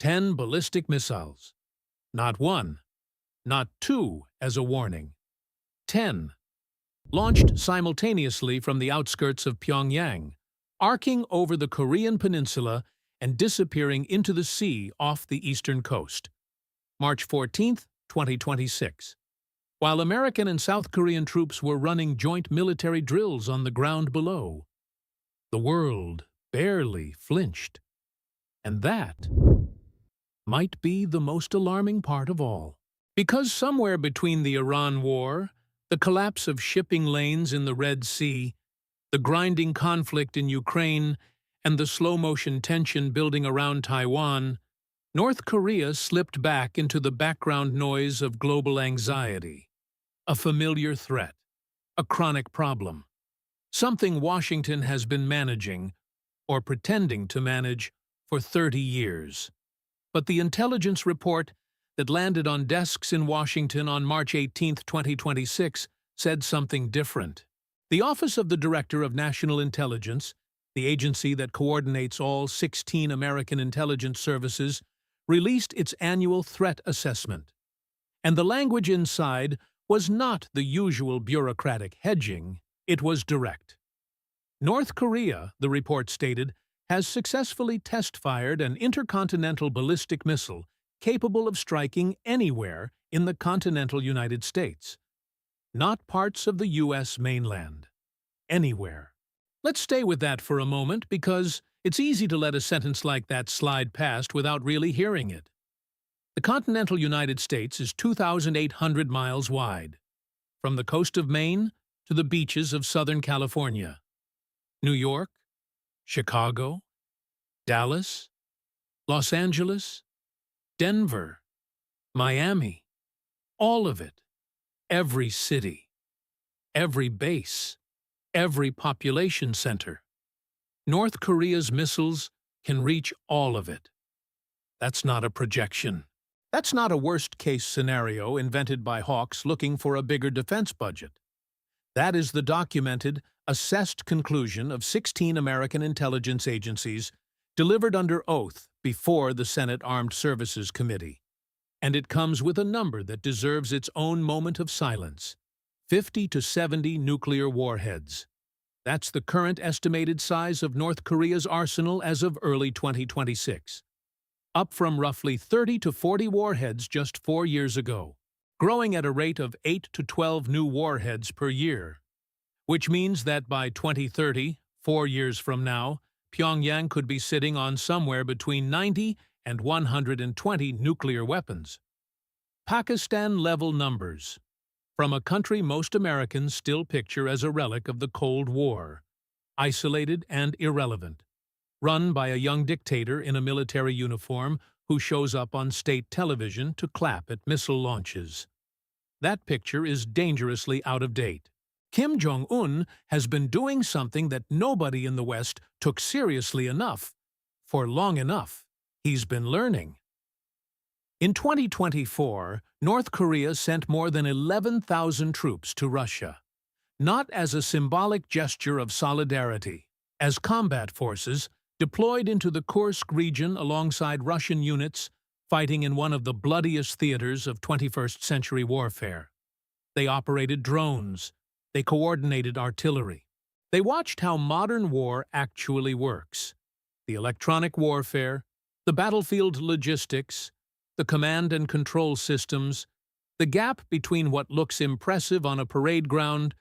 10 ballistic missiles. Not one, not two as a warning. 10. Launched simultaneously from the outskirts of Pyongyang, arcing over the Korean Peninsula and disappearing into the sea off the eastern coast. March 14, 2026. While American and South Korean troops were running joint military drills on the ground below, the world barely flinched. And that might be the most alarming part of all. Because somewhere between the Iran war, the collapse of shipping lanes in the Red Sea, the grinding conflict in Ukraine, and the slow-motion tension building around Taiwan, North Korea slipped back into the background noise of global anxiety. A familiar threat, a chronic problem, something Washington has been managing, or pretending to manage, for 30 years. But the intelligence report that landed on desks in Washington on March 18, 2026, said something different. The Office of the Director of National Intelligence, the agency that coordinates all 16 American intelligence services, released its annual threat assessment. And the language inside was not the usual bureaucratic hedging, it was direct. North Korea, the report stated, has successfully test-fired an intercontinental ballistic missile capable of striking anywhere in the continental United States. Not parts of the U.S. mainland. Anywhere. Let's stay with that for a moment because it's easy to let a sentence like that slide past without really hearing it. The continental United States is 2,800 miles wide, from the coast of Maine to the beaches of Southern California. New York, Chicago, Dallas, Los Angeles, Denver, Miami, all of it, every city, every base, every population center. North Korea's missiles can reach all of it. That's not a projection. That's not a worst-case scenario invented by hawks looking for a bigger defense budget. That is the documented, assessed conclusion of 16 American intelligence agencies delivered under oath before the Senate Armed Services Committee. And it comes with a number that deserves its own moment of silence. 50 to 70 nuclear warheads. That's the current estimated size of North Korea's arsenal as of early 2026. Up from roughly 30 to 40 warheads just 4 years ago, growing at a rate of 8 to 12 new warheads per year. Which means that by 2030, 4 years from now, Pyongyang could be sitting on somewhere between 90 and 120 nuclear weapons. Pakistan-level numbers. From a country most Americans still picture as a relic of the Cold War, isolated and irrelevant, run by a young dictator in a military uniform who shows up on state television to clap at missile launches. That picture is dangerously out of date. Kim Jong-un has been doing something that nobody in the West took seriously enough. For long enough, he's been learning. In 2024, North Korea sent more than 11,000 troops to Russia, not as a symbolic gesture of solidarity, as combat forces deployed into the Kursk region alongside Russian units fighting in one of the bloodiest theaters of 21st century warfare. They operated drones. They coordinated artillery. They watched how modern war actually works. The electronic warfare, the battlefield logistics, the command and control systems, the gap between what looks impressive on a parade ground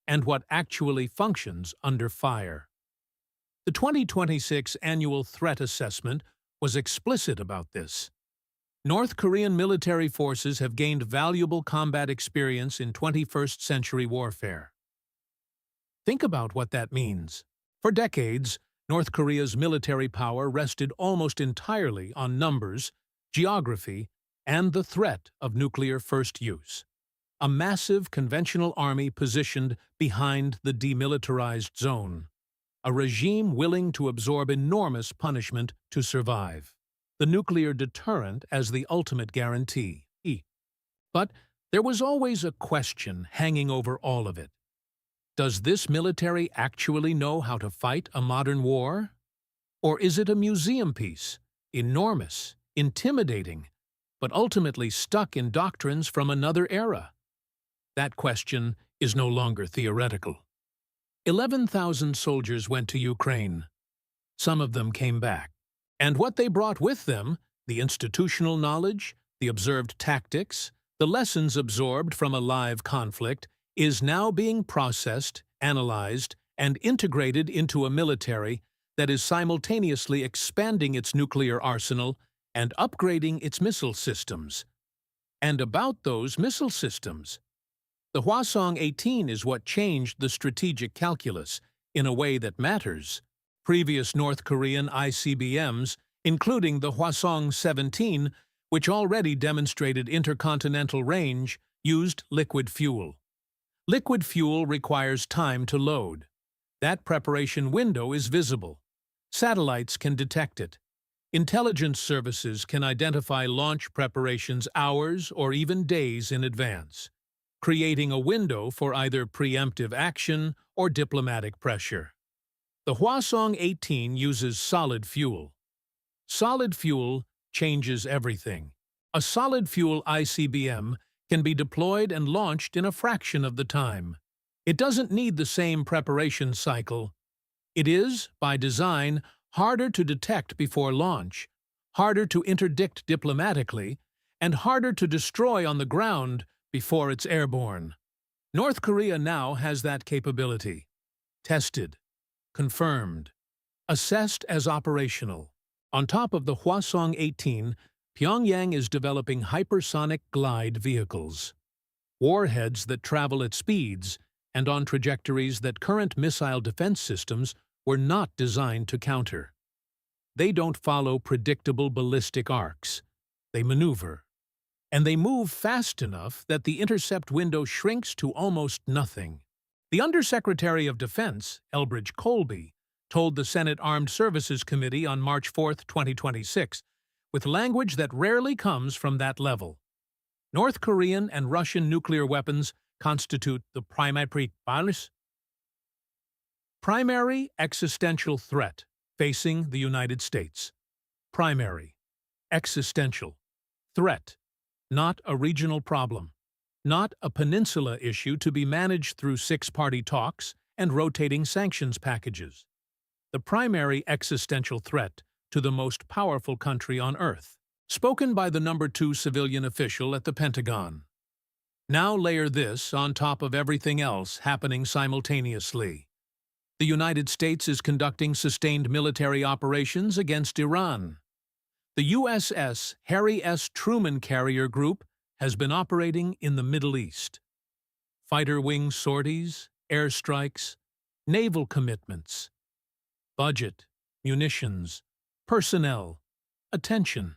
and what actually functions under fire. The 2026 Annual Threat Assessment was explicit about this. North Korean military forces have gained valuable combat experience in 21st century warfare. Think about what that means. For decades, North Korea's military power rested almost entirely on numbers, geography, and the threat of nuclear first use. A massive conventional army positioned behind the demilitarized zone. A regime willing to absorb enormous punishment to survive. The nuclear deterrent as the ultimate guarantee. But there was always a question hanging over all of it. Does this military actually know how to fight a modern war? Or is it a museum piece, enormous, intimidating, but ultimately stuck in doctrines from another era? That question is no longer theoretical. 11,000 soldiers went to Ukraine. Some of them came back. And what they brought with them, the institutional knowledge, the observed tactics, the lessons absorbed from a live conflict, is now being processed, analyzed, and integrated into a military that is simultaneously expanding its nuclear arsenal and upgrading its missile systems. And about those missile systems, the Hwasong-18 is what changed the strategic calculus in a way that matters. Previous North Korean ICBMs, including the Hwasong-17, which already demonstrated intercontinental range, used liquid fuel. Liquid fuel requires time to load. That preparation window is visible. Satellites can detect it. Intelligence services can identify launch preparations hours or even days in advance, creating a window for either preemptive action or diplomatic pressure. The Hwasong-18 uses solid fuel. Solid fuel changes everything. A solid fuel ICBM can be deployed and launched in a fraction of the time. It doesn't need the same preparation cycle. It is, by design, harder to detect before launch, harder to interdict diplomatically, and harder to destroy on the ground before it's airborne. North Korea now has that capability. Tested, confirmed, assessed as operational. On top of the Hwasong-18, Pyongyang is developing hypersonic glide vehicles, warheads that travel at speeds and on trajectories that current missile defense systems were not designed to counter. They don't follow predictable ballistic arcs. They maneuver. And they move fast enough that the intercept window shrinks to almost nothing. The Undersecretary of Defense, Elbridge Colby, told the Senate Armed Services Committee on March 4, 2026, with language that rarely comes from that level. North Korean and Russian nuclear weapons constitute the primary existential threat facing the United States. Primary, existential, threat, not a regional problem, not a peninsula issue to be managed through six-party talks and rotating sanctions packages. The primary existential threat to the most powerful country on Earth, spoken by the number 2 civilian official at the Pentagon. Now layer this on top of everything else happening simultaneously. The United States is conducting sustained military operations against Iran. The USS Harry S. Truman Carrier Group has been operating in the Middle East. Fighter wing sorties, airstrikes, naval commitments, budget, munitions, personnel, attention.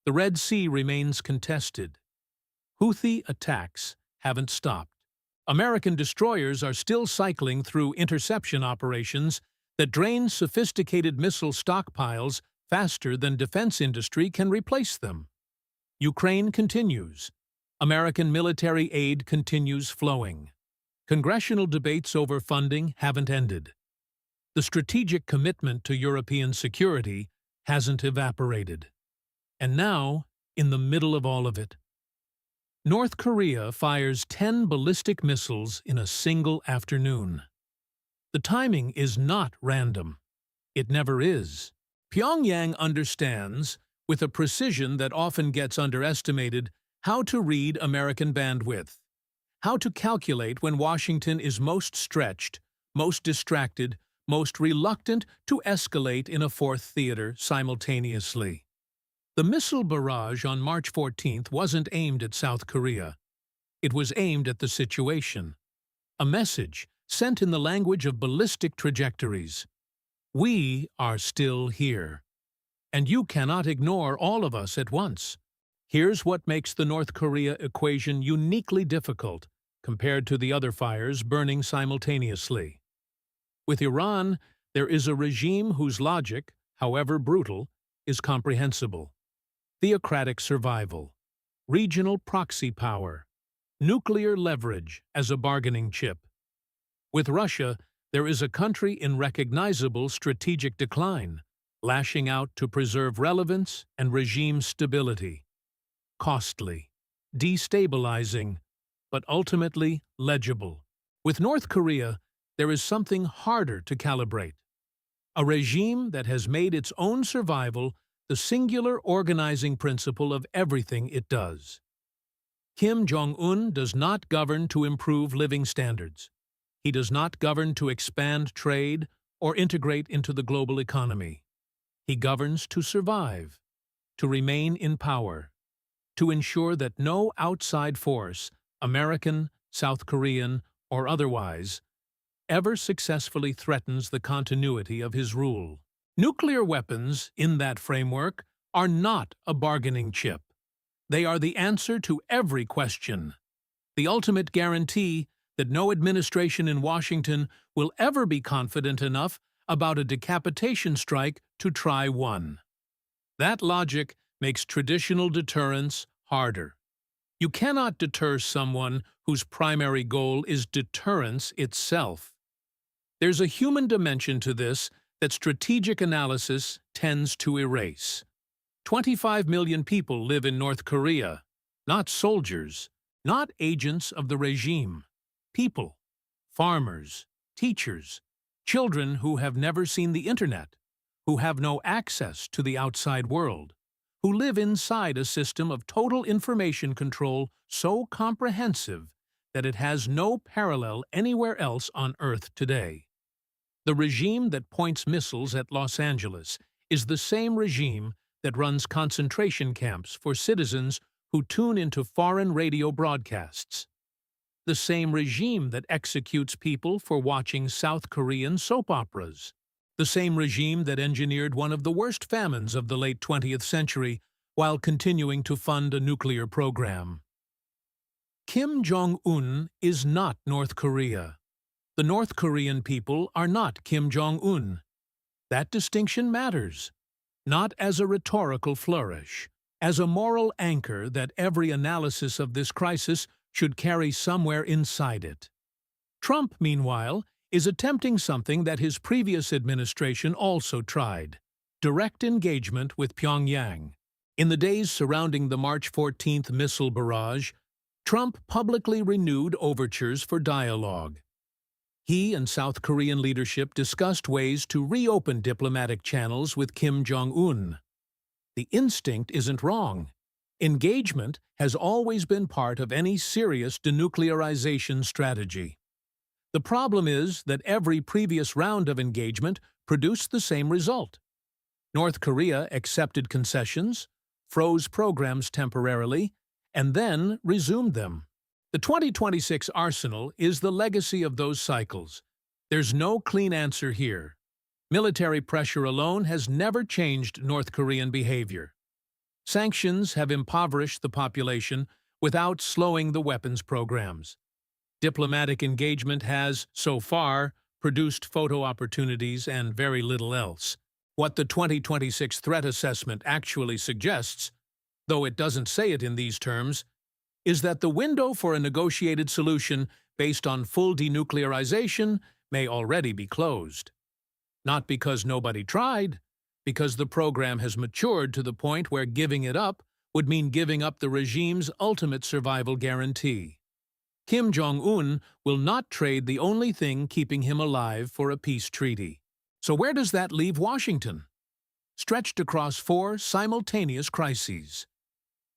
The Red Sea remains contested. Houthi attacks haven't stopped. American destroyers are still cycling through interception operations that drain sophisticated missile stockpiles faster than defense industry can replace them. Ukraine continues. American military aid continues flowing. Congressional debates over funding haven't ended. The strategic commitment to European security hasn't evaporated. And now, in the middle of all of it, North Korea fires 10 ballistic missiles in a single afternoon. The timing is not random. It never is. Pyongyang understands, with a precision that often gets underestimated, how to read American bandwidth, how to calculate when Washington is most stretched, most distracted, most reluctant to escalate in a fourth theater simultaneously. The missile barrage on March 14th wasn't aimed at South Korea. It was aimed at the situation. A message sent in the language of ballistic trajectories. We are still here. And you cannot ignore all of us at once. Here's what makes the North Korea equation uniquely difficult compared to the other fires burning simultaneously. With Iran, there is a regime whose logic, however brutal, is comprehensible. Theocratic survival, regional proxy power, nuclear leverage as a bargaining chip. With Russia, there is a country in recognizable strategic decline, lashing out to preserve relevance and regime stability. Costly, destabilizing, but ultimately legible. With North Korea, there is something harder to calibrate. A regime that has made its own survival the singular organizing principle of everything it does. Kim Jong-un does not govern to improve living standards. He does not govern to expand trade or integrate into the global economy. He governs to survive, to remain in power, to ensure that no outside force, American, South Korean, or otherwise, ever successfully threatens the continuity of his rule. Nuclear weapons, in that framework, are not a bargaining chip. They are the answer to every question, the ultimate guarantee that no administration in Washington will ever be confident enough about a decapitation strike to try one. That logic makes traditional deterrence harder. You cannot deter someone whose primary goal is deterrence itself. There's a human dimension to this that strategic analysis tends to erase. 25 million people live in North Korea, not soldiers, not agents of the regime. People, farmers, teachers, children who have never seen the internet, who have no access to the outside world, who live inside a system of total information control so comprehensive that it has no parallel anywhere else on Earth today. The regime that points missiles at Los Angeles is the same regime that runs concentration camps for citizens who tune into foreign radio broadcasts. The same regime that executes people for watching South Korean soap operas. The same regime that engineered one of the worst famines of the late 20th century while continuing to fund a nuclear program. Kim Jong-un is not North Korea. The North Korean people are not Kim Jong-un. That distinction matters, not as a rhetorical flourish, as a moral anchor that every analysis of this crisis should carry somewhere inside it. Trump, meanwhile, is attempting something that his previous administration also tried: direct engagement with Pyongyang. In the days surrounding the March 14th missile barrage, Trump publicly renewed overtures for dialogue. He and South Korean leadership discussed ways to reopen diplomatic channels with Kim Jong-un. The instinct isn't wrong. Engagement has always been part of any serious denuclearization strategy. The problem is that every previous round of engagement produced the same result. North Korea accepted concessions, froze programs temporarily, and then resumed them. The 2026 arsenal is the legacy of those cycles. There's no clean answer here. Military pressure alone has never changed North Korean behavior. Sanctions have impoverished the population without slowing the weapons programs. Diplomatic engagement has, so far, produced photo opportunities and very little else. What the 2026 threat assessment actually suggests, though it doesn't say it in these terms, is that the window for a negotiated solution based on full denuclearization may already be closed. Not because nobody tried, because the program has matured to the point where giving it up would mean giving up the regime's ultimate survival guarantee. Kim Jong-un will not trade the only thing keeping him alive for a peace treaty. So where does that leave Washington? Stretched across 4 simultaneous crises.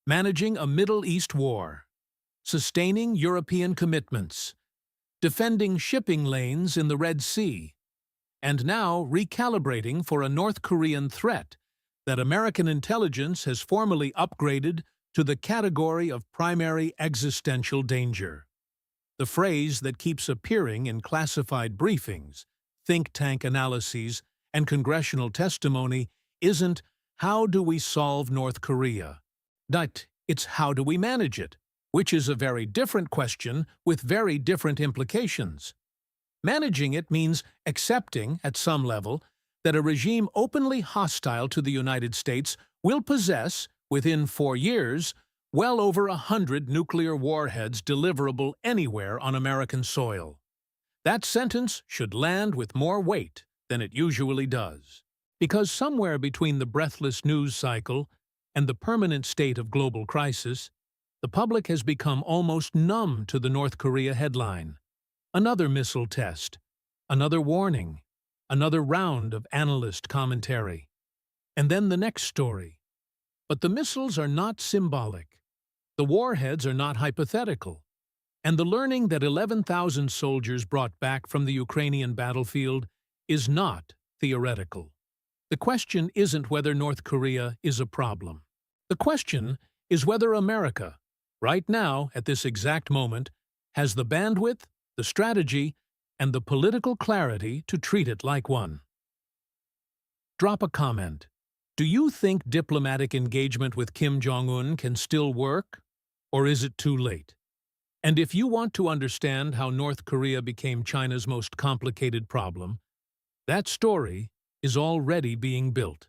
Managing a Middle East war, sustaining European commitments, defending shipping lanes in the Red Sea, and now recalibrating for a North Korean threat that American intelligence has formally upgraded to the category of primary existential danger. The phrase that keeps appearing in classified briefings, think tank analyses, and congressional testimony isn't "How do we solve North Korea?" But it's "How do we manage it?" which is a very different question with very different implications. Managing it means accepting, at some level, that a regime openly hostile to the United States will possess, within 4 years, well over 100 nuclear warheads deliverable anywhere on American soil. That sentence should land with more weight than it usually does. Because somewhere between the breathless news cycle and the permanent state of global crisis, the public has become almost numb to the North Korea headline. Another missile test, another warning, another round of analyst commentary. And then the next story. But the missiles are not symbolic. The warheads are not hypothetical. And the learning that 11,000 soldiers brought back from the Ukrainian battlefield is not theoretical. The question isn't whether North Korea is a problem. The question is whether America, right now, at this exact moment, has the bandwidth, the strategy, and the political clarity to treat it like one. Drop a comment. Do you think diplomatic engagement with Kim Jong-un can still work? Or is it too late? And if you want to understand how North Korea became China's most complicated problem, that story is already being built.